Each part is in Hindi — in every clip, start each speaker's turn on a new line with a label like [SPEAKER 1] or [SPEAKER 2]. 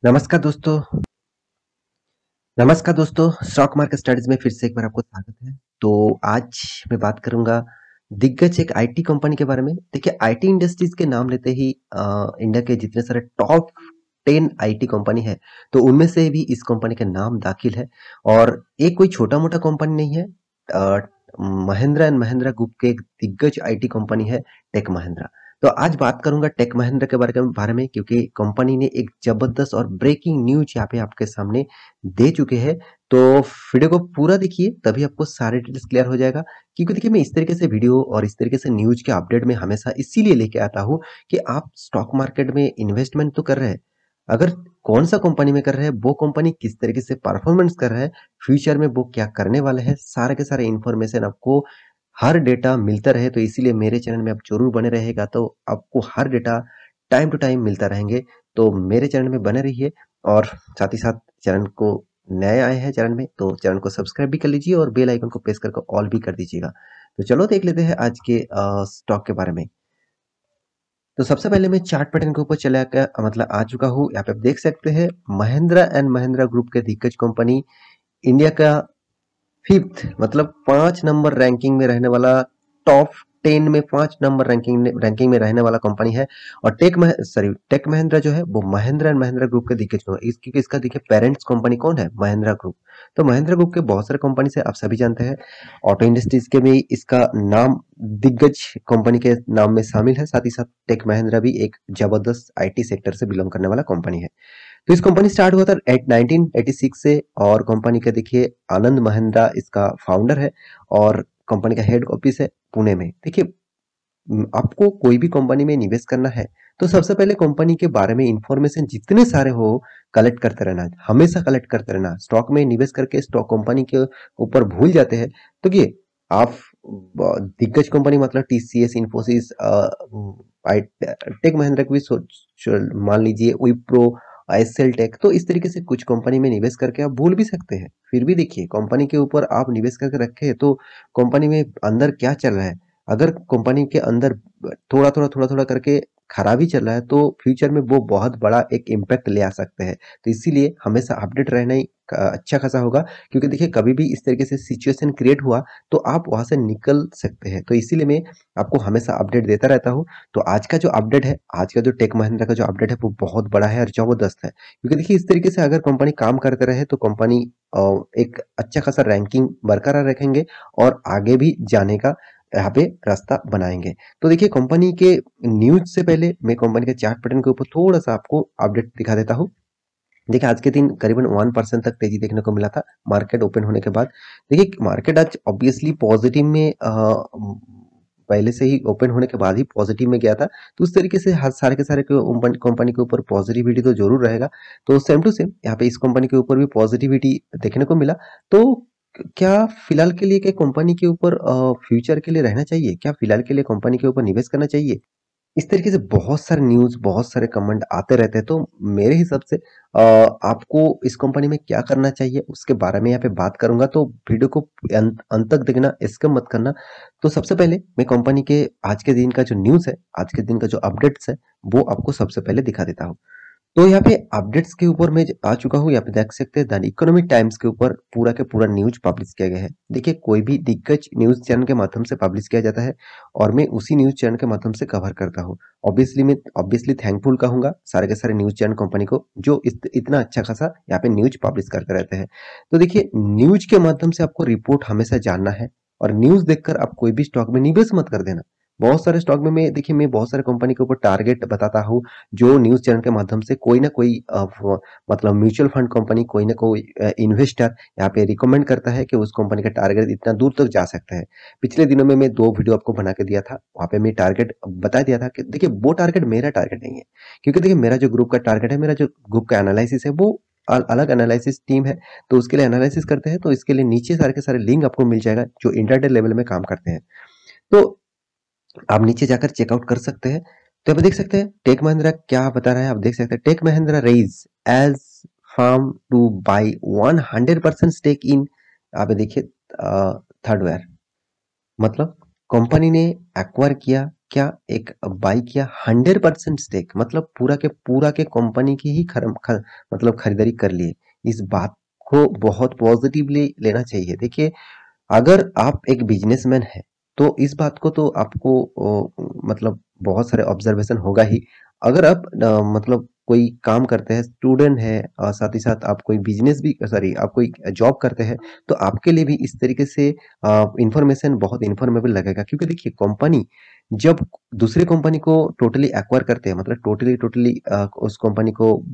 [SPEAKER 1] नमस्कार दोस्तों। स्टॉक मार्केट स्टडीज में फिर से एक बार आपको स्वागत है। तो आज मैं बात करूंगा दिग्गज एक आईटी कंपनी के बारे में। देखिए, आईटी इंडस्ट्रीज के नाम लेते ही इंडिया के जितने सारे टॉप 10 आईटी कंपनी है, तो उनमें से भी इस कंपनी का नाम दाखिल है। और ये कोई छोटा मोटा कंपनी नहीं है। महिंद्रा एंड महिंद्रा ग्रुप के एक दिग्गज आईटी कंपनी है टेक महिंद्रा। तो आज बात करूंगा टेक महिंद्रा के बारे में, क्योंकि कंपनी ने एक जबरदस्त और ब्रेकिंग न्यूज यहाँ पे आपके सामने दे चुके हैं। तो वीडियो को पूरा देखिए, तभी आपको सारे डिटेल्स क्लियर हो जाएगा। क्योंकि देखिए, मैं इस तरीके से वीडियो और इस तरीके से न्यूज के अपडेट में हमेशा इसीलिए लेके आता हूँ कि आप स्टॉक मार्केट में इन्वेस्टमेंट तो कर रहे हैं, अगर कौन सा कंपनी में कर रहे हैं, वो कंपनी किस तरीके से परफॉर्मेंस कर रहा है, फ्यूचर में वो क्या करने वाले हैं, सारे के सारे इन्फॉर्मेशन आपको हर डेटा मिलता रहे। तो इसीलिए मेरे चैनल में आप जरूर बने रहेगा, तो आपको हर डेटा टाइम टू टाइम मिलता रहेंगे। तो मेरे चैनल में बने रहिए। और साथ ही साथ चैनल को नए आए हैं चैनल में, तो चैनल को सब्सक्राइब भी कर लीजिए और बेल आइकन को प्रेस करके ऑल भी कर दीजिएगा। तो चलो देख लेते हैं आज के स्टॉक के बारे में। तो सबसे पहले मैं चार्ट पैटर्न के ऊपर चला के आ चुका हूँ। यहाँ पे आप देख सकते हैं महिंद्रा एंड महिंद्रा ग्रुप के दिग्गज कंपनी, इंडिया का फिफ्थ 5 नंबर रैंकिंग में रहने वाला, टॉप 10 में 5 नंबर रैंकिंग में रहने वाला कंपनी है। और टेक महिंद्रा जो है वो महिंद्रा एंड महिंद्रा ग्रुप के दिग्गज क्योंकि इसका देखिए पेरेंट्स कंपनी कौन है, महिंद्रा ग्रुप। तो महिंद्रा ग्रुप के बहुत सारे कंपनी से आप सभी जानते हैं। ऑटो इंडस्ट्रीज के भी इसका नाम दिग्गज कंपनी के नाम में शामिल है। साथ ही साथ टेक महिंद्रा भी एक जबरदस्त आईटी सेक्टर से बिलोंग करने वाला कंपनी है। तो इस कंपनी स्टार्ट हुआ था 1986 से। और कंपनी का देखिए आनंद महिंद्रा इसका फाउंडर है। और कंपनी का हेड ऑफिस है पुणे में। देखिए, आपको कोई भी कंपनी में निवेश करना है तो सबसे पहले कंपनी के बारे में इंफॉर्मेशन जितने सारे हो कलेक्ट करते रहना, हमेशा कलेक्ट करते रहना। स्टॉक में निवेश करके स्टॉक कंपनी के ऊपर भूल जाते हैं। तो ये आप दिग्गज company TCS, Infosys, Tech Mahindra को भी मान लीजिए, विप्रो, एसएल टेक, तो इस तरीके से कुछ कंपनी में निवेश करके आप भूल भी सकते हैं। फिर भी देखिए, कंपनी के ऊपर आप निवेश करके रखे हैं तो कंपनी में अंदर क्या चल रहा है। अगर कंपनी के अंदर थोड़ा थोड़ा करके खराबी चल रहा है तो फ्यूचर में वो बहुत बड़ा एक इम्पैक्ट ले आ सकते हैं। तो इसीलिए हमेशा अपडेट रहना ही अच्छा खासा होगा। क्योंकि देखिए, कभी भी इस तरीके से सिचुएशन क्रिएट हुआ तो आप वहां से निकल सकते हैं। तो इसीलिए मैं आपको हमेशा अपडेट देता रहता हूँ। तो आज का जो अपडेट है, आज का जो टेक महिंद्रा का जो अपडेट है, वो बहुत बड़ा है और जबरदस्त है। क्योंकि देखिए, इस तरीके से अगर कंपनी काम करते रहे तो कंपनी एक अच्छा खासा रैंकिंग बरकरार रखेंगे और आगे भी जाने का यहाँ पे रास्ता बनाएंगे। तो देखिए, कंपनी के न्यूज से पहले मैं कंपनी के चार्ट पैटर्न के ऊपर थोड़ा सा आपको अपडेट दिखा देता हूँ। देखिए, आज के दिन करीबन 1% तक तेजी देखने को मिला था मार्केट ओपन होने के बाद। देखिए, मार्केट आज ऑब्वियसली पॉजिटिव में पहले से ही ओपन होने के बाद ही पॉजिटिव में गया था। तो उस तरीके से हर सारे के सारे कंपनी के ऊपर पॉजिटिविटी तो जरूर रहेगा। तो सेम टू सेम यहाँ पे इस कंपनी के ऊपर भी पॉजिटिविटी देखने को मिला। तो क्या फिलहाल के लिए क्या कंपनी के ऊपर फ्यूचर के लिए रहना चाहिए, क्या फिलहाल के लिए कंपनी के ऊपर निवेश करना चाहिए, इस तरीके से बहुत सारे न्यूज़, बहुत सारे कमेंट आते रहते हैं। तो मेरे हिसाब से आपको इस कंपनी में क्या करना चाहिए उसके बारे में यहाँ पे बात करूंगा। तो वीडियो को अंत तक देखना, स्किप मत करना। तो सबसे पहले मैं कंपनी के आज के दिन का जो न्यूज़ है, आज के दिन का जो अपडेट्स है, वो आपको सबसे पहले दिखा देता हूँ। तो यहाँ पे अपडेट्स के ऊपर मैं आ चुका हूँ। यहाँ पे देख सकते हैं द इकोनॉमिक टाइम्स के ऊपर पूरा के पूरा न्यूज पब्लिश किया गया है। देखिए, कोई भी दिग्गज न्यूज चैनल के माध्यम से पब्लिश किया जाता है और मैं उसी न्यूज चैनल के माध्यम से कवर करता हूँ। ऑब्वियसली थैंकफुल कहूंगा सारे के सारे न्यूज चैनल कंपनी को, जो इतना अच्छा खासा यहाँ पे न्यूज पब्लिश करते रहते हैं। तो देखिए, न्यूज के माध्यम से आपको रिपोर्ट हमेशा जानना है और न्यूज देखकर आप कोई भी स्टॉक में निवेश मत कर देना। बहुत सारे स्टॉक में मैं बहुत सारे कंपनी के ऊपर टारगेट बताता हूँ, जो न्यूज चैनल के माध्यम से कोई ना कोई म्यूचुअल फंड कंपनी, कोई ना कोई इन्वेस्टर यहाँ पे रिकमेंड करता है कि उस कंपनी का टारगेट इतना दूर तक जा सकता है। पिछले दिनों में मैं 2 वीडियो आपको बना के दिया था, वहां पे मैं टारगेट बता दिया था कि देखिए, वो टारगेट मेरा टारगेट नहीं है। क्योंकि देखिए, मेरा जो ग्रुप का टारगेट है, मेरा जो ग्रुप का एनालिसिस है, वो अलग एनालिसिस टीम है। तो उसके लिए एनालिसिस करते हैं। तो इसके लिए नीचे सारे के सारे लिंक आपको मिल जाएगा जो इंटरडे लेवल में काम करते हैं। तो आप नीचे जाकर चेकआउट कर सकते हैं। तो आप देख सकते हैं टेक महिंद्रा क्या बता रहा है। आप देख सकते हैं Tech Mahindra raise as firm to buy 100% stake in, आप देखिए, थर्डवेयर, मतलब कंपनी ने एक्वायर किया क्या एक बाई किया 100% स्टेक, मतलब पूरा के कंपनी की ही मतलब खरीदारी कर लिए। इस बात को बहुत पॉजिटिवली लेना चाहिए। देखिए, अगर आप एक बिजनेसमैन हैं, तो इस बात को तो आपको मतलब बहुत सारे ऑब्जर्वेशन होगा ही। अगर आप मतलब कोई काम करते हैं, स्टूडेंट है, और साथ ही साथ आप कोई बिजनेस भी, सॉरी, आप कोई जॉब करते हैं, तो आपके लिए भी इस तरीके से इंफॉर्मेशन बहुत इंफॉर्मेबल लगेगा। क्योंकि देखिए, कंपनी जब दूसरे कंपनी को टोटली एक्वायर करते हैं, मतलब टोटली टोटली उस कंपनी को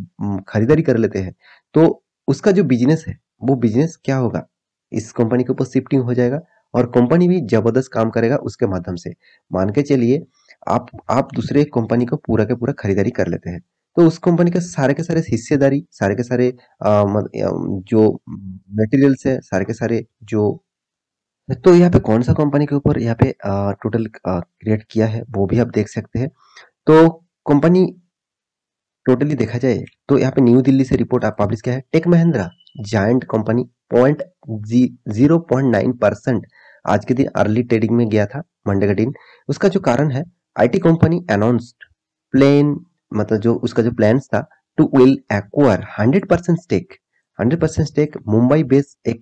[SPEAKER 1] खरीदारी कर लेते हैं, तो उसका जो बिजनेस है, वो बिजनेस क्या होगा, इस कंपनी के ऊपर शिफ्टिंग हो जाएगा, और कंपनी भी जबरदस्त काम करेगा उसके माध्यम से। मान के चलिए, आप दूसरे कंपनी को पूरा के पूरा खरीदारी कर लेते हैं, तो उस कंपनी के सारे हिस्सेदारी, सारे के सारे जो मटेरियल्स है, सारे के सारे जो, तो यहाँ पे कौन सा कंपनी के ऊपर यहाँ पे टोटल क्रिएट किया है, वो भी आप देख सकते हैं। तो कंपनी टोटली देखा जाए, तो यहाँ पे न्यू दिल्ली से रिपोर्ट आप पब्लिश किया है, टेक महिंद्रा जायंट कंपनी 0.9% आज के दिन अर्ली ट्रेडिंग में गया था, मंडे का दिन। उसका जो कारण है, आईटी कंपनी अनाउंस्ड प्लेन, मतलब जो उसका जो प्लान्स था, to will acquire 100% stake Mumbai based एक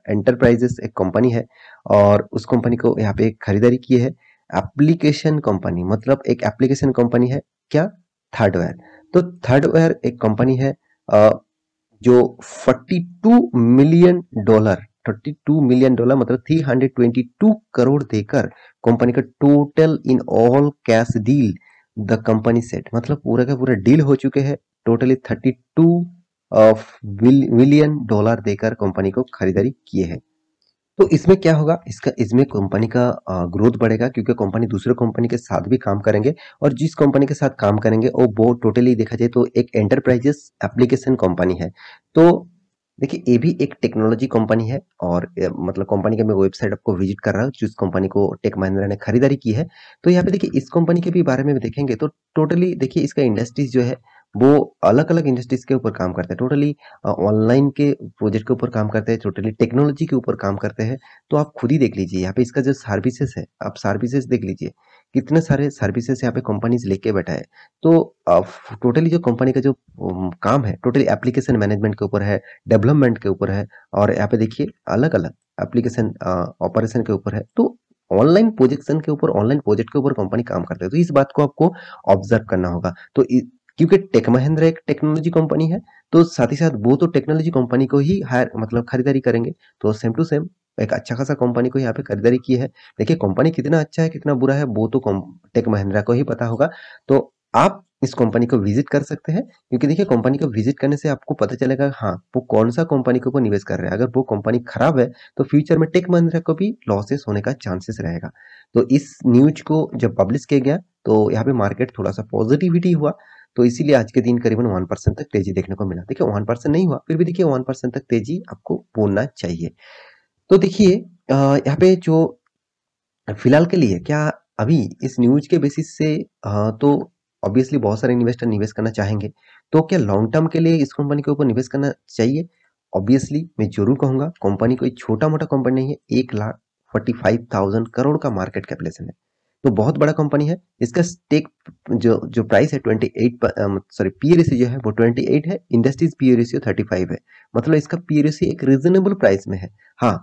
[SPEAKER 1] एंटरप्राइजेस एक कंपनी है, और उस कंपनी को यहाँ पे खरीदारी की है। एप्लीकेशन कंपनी, मतलब एक एप्लीकेशन कंपनी है क्या, थर्डवेयर। तो थर्डवेयर एक कंपनी है जो 42 मिलियन डॉलर, मतलब 322 करोड़ देकर कंपनी का total in all cash deal, the company set, मतलब पूरा का पूरा डील हो चुके हैं। टोटली 32 मिलियन डॉलर देकर कंपनी को खरीदारी किए हैं। तो इसमें क्या होगा, इसमें कंपनी का ग्रोथ बढ़ेगा, क्योंकि कंपनी दूसरे कंपनी के साथ भी काम करेंगे, और जिस कंपनी के साथ काम करेंगे वो टोटली देखा जाए तो एक एंटरप्राइजेस एप्लीकेशन कंपनी है। तो देखिए, ये भी एक टेक्नोलॉजी कंपनी है, और मतलब कंपनी का मैं वेबसाइट आपको विजिट कर रहा हूँ, जिस कंपनी को टेक महिंद्रा ने खरीदारी की है। तो यहाँ पे देखिए, इस कंपनी के भी बारे में देखेंगे तो टोटली देखिए, इसका इंडस्ट्रीज जो है, वो अलग अलग इंडस्ट्रीज के ऊपर काम करते हैं। टोटली ऑनलाइन के प्रोजेक्ट के ऊपर काम करते हैं, टोटली टेक्नोलॉजी के ऊपर काम करते हैं। तो आप खुद ही देख लीजिए, यहाँ पे इसका जो सर्विसेज है, आप सर्विसेज देख लीजिए, कितने सारे सर्विसेज यहाँ पे कंपनीज लेके बैठा है। तो टोटली जो कंपनी का जो काम है, टोटली एप्लीकेशन मैनेजमेंट के ऊपर है, डेवलपमेंट के ऊपर है, और यहाँ पे देखिए अलग अलग एप्लीकेशन ऑपरेशन के ऊपर है। तो ऑनलाइन प्रोजेक्शन के ऊपर, ऑनलाइन प्रोजेक्ट के ऊपर कंपनी काम करते हैं। तो इस बात को आपको ऑब्जर्व करना होगा। तो क्योंकि टेक महिंद्रा एक टेक्नोलॉजी कंपनी है, तो साथ ही साथ वो तो टेक्नोलॉजी कंपनी को ही हायर, मतलब खरीदारी करेंगे। तो सेम टू सेम एक अच्छा खासा कंपनी को यहाँ पे खरीदारी की है। देखिए, कंपनी कितना अच्छा है, कितना बुरा है, वो तो टेक महिंद्रा को ही पता होगा। तो आप इस कंपनी को विजिट कर सकते हैं, क्योंकि देखिए, कंपनी को विजिट करने से आपको पता चलेगा, हाँ, वो कौन सा कंपनी के ऊपर निवेश कर रहे हैं। अगर वो कंपनी खराब है, तो फ्यूचर में टेक महिंद्रा को भी लॉसेस होने का चांसेस रहेगा। तो इस न्यूज को जब पब्लिश किया गया, तो यहाँ पे मार्केट थोड़ा सा पॉजिटिविटी हुआ, तो इसीलिए आज के दिन करीबन 1% तक तेजी देखने को मिला। देखिए, 1% नहीं हुआ, फिर भी देखिए 1% तक तेजी आपको बोलना चाहिए। तो देखिए, यहाँ पे जो फिलहाल के लिए क्या, अभी इस न्यूज के बेसिस से तो ऑब्वियसली बहुत सारे इन्वेस्टर निवेश करना चाहेंगे। तो क्या लॉन्ग टर्म के लिए इस कंपनी के ऊपर निवेश करना चाहिए? ऑब्वियसली मैं जरूर कहूंगा, कंपनी कोई छोटा मोटा कंपनी नहीं है, 1,45,000 करोड़ का मार्केट कैपिटलाइजेशन है। तो बहुत बड़ा कंपनी है। इसका स्टेक जो जो प्राइस है 28, सॉरी, पी रेशियो जो है वो 28 है, इंडस्ट्रीज पी रेशियो 35 है। मतलब इसका पी रेशियो एक रीजनेबल प्राइस में है। हाँ,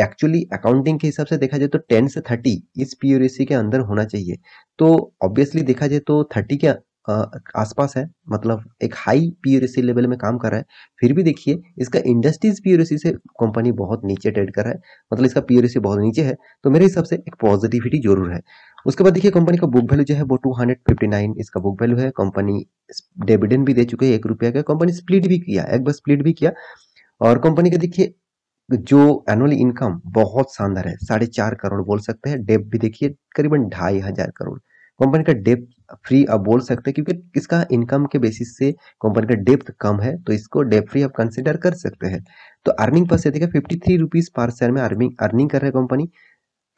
[SPEAKER 1] एक्चुअली अकाउंटिंग के हिसाब से देखा जाए तो 10 से 30 इस पी रेशियो के अंदर होना चाहिए। तो ऑब्वियसली देखा जाए तो 30 के आसपास है, मतलब एक हाई पी रेशियो लेवल में काम कर रहा है। फिर भी देखिए, इसका इंडस्ट्रीज पी रेशियो से कंपनी बहुत नीचे ट्रेड कर रहा है, मतलब इसका पी रेशियो बहुत नीचे है। तो मेरे हिसाब से एक पॉजिटिविटी जरूर है। उसके बाद देखिए, कंपनी का बुक वैल्यू जो है वो 259 इसका बुक वैल्यू है। कंपनी डिविडेंड भी दे चुके हैं, 1 रुपया का। कंपनी स्प्लिट भी किया, एक बार स्प्लिट भी किया। और कंपनी का देखिए, जो एनुअल इनकम बहुत शानदार है, 4.5 करोड़ बोल सकते हैं। डेप भी देखिए करीबन 2,500 करोड़। कंपनी का डेप फ्री आप बोल सकते हैं, क्योंकि इसका इनकम के बेसिस से कंपनी का डेप्थ कम है, तो इसको डेप फ्री आप कंसिडर कर सकते हैं। तो अर्निंग पर से देखिए 53 रुपीज पर शेयर में अर्निंग कर रहे हैं कंपनी।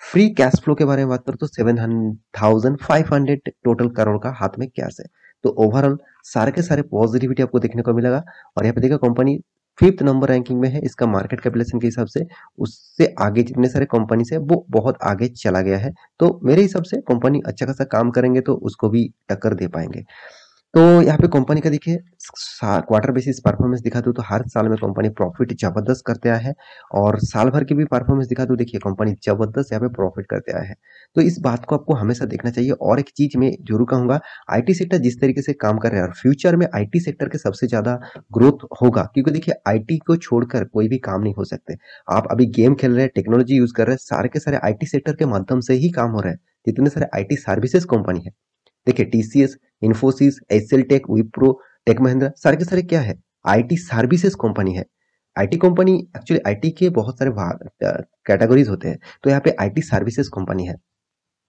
[SPEAKER 1] फ्री कैश फ्लो के बारे में बात करें तो 7,500 टोटल करोड़ का हाथ में कैश है। तो ओवरऑल सारे के सारे पॉजिटिविटी आपको देखने को मिलेगा। और यहाँ पे देखिए, कंपनी 2 साल के लिए 1,00,000 करोड़ का हाथ में कैश है। तो ओवरऑल सारे के सारे पॉजिटिविटी आपको देखने को मिलेगा। और यहाँ पे देखिए, कंपनी 2 साल के लिए 1,00,000 करोड़ का हाथ में कैश है। तो ओवरऑल सारे के सारे पॉजिटिविटी आपको देखने को मिलेगा। और यहाँ पे देखिए, कंपनी 5th नंबर रैंकिंग में है इसका मार्केट कैपिटलाइजेशन के हिसाब से। उससे आगे जितने सारे कंपनीज़ है वो बहुत आगे चला गया है। तो मेरे हिसाब से कंपनी अच्छा खासा काम करेंगे तो उसको भी टक्कर दे पाएँगे। तो यहाँ पे कंपनी का देखिए क्वार्टर बेसिस परफॉर्मेंस दिखा दूँ तो हर साल में कंपनी प्रॉफिट जबरदस्त करते आया है और साल भर की भी परफॉर्मेंस दिखा दूँ देखिए कंपनी जबरदस्त यहाँ पे प्रॉफिट करते आया है। तो इस बात को आपको हमेशा देखना चाहिए और एक चीज मैं जरूर कहूंगा, आईटी सेक्टर जिस तरीके से काम कर रहा है और फ्यूचर में आईटी सेक्टर के सबसे ज्यादा ग्रोथ होगा, क्योंकि देखिए आईटी को छोड़कर कोई भी काम नहीं हो सकते। आप अभी गेम खेल रहे हैं, टेक्नोलॉजी यूज कर रहे हैं, सारे के सारे आईटी सेक्टर के माध्यम से ही काम हो रहा है। जितने सारे आईटी सर्विसेज कंपनी है, देखिए TCS, Infosys, HCL Tech, Wipro, Tech Mahindra, सारे के सारे क्या है, आईटी सर्विसेज कंपनी है। आईटी कंपनी एक्चुअली आईटी के बहुत सारे भाग कैटेगरीज होते हैं, तो यहाँ पे आईटी सर्विसेज कंपनी है।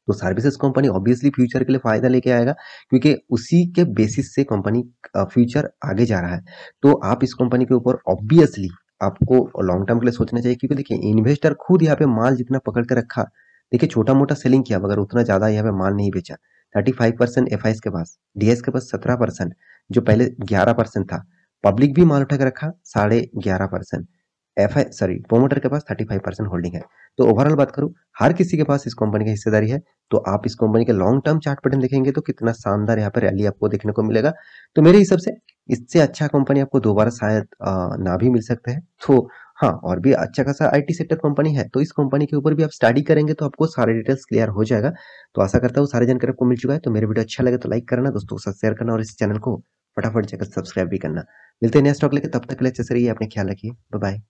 [SPEAKER 1] तो सर्विसेज कंपनी ऑब्वियसली फ्यूचर के लिए फायदा लेके आएगा, क्योंकि उसी के बेसिस से कंपनी फ्यूचर आगे जा रहा है। तो आप इस कंपनी के ऊपर ऑब्वियसली आपको लॉन्ग टर्म के लिए सोचना चाहिए, क्योंकि देखिए इन्वेस्टर खुद यहाँ पे माल जितना पकड़ के रखा, देखिए छोटा मोटा सेलिंग किया मगर उतना ज्यादा यहाँ पे माल नहीं बेचा। 35% एफ के पास, डीएस के पास 17%, जो पहले 11% था। पब्लिक भी माल उठा के रखा 11.5%। एफ आई सॉरी प्रोमोटर के पास 35% होल्डिंग है। तो ओवरऑल बात करूं, हर किसी के पास इस कंपनी की हिस्सेदारी है। तो आप इस कंपनी के लॉन्ग टर्म चार्ट पैटर्न देखेंगे तो कितना शानदार यहाँ पे रैली आपको देखने को मिलेगा। तो मेरे हिसाब से इससे अच्छा कंपनी आपको दोबारा शायद ना भी मिल सकते हैं। तो हाँ, और भी अच्छा खासा आईटी सेक्टर कंपनी है, तो इस कंपनी के ऊपर भी आप स्टडी करेंगे तो आपको सारे डिटेल्स क्लियर हो जाएगा। तो आशा करता हूँ सारी जानकारी आपको मिल चुका है। तो मेरे वीडियो अच्छा लगे तो लाइक करना, दोस्तों के साथ शेयर करना और इस चैनल को फटाफट जाकर सब्सक्राइब भी करना। मिलते हैं नेक्स्ट टॉक लेके, तब तक के लिए अच्छे से रहिए, अपने ख्याल रखिए, बाय बाय।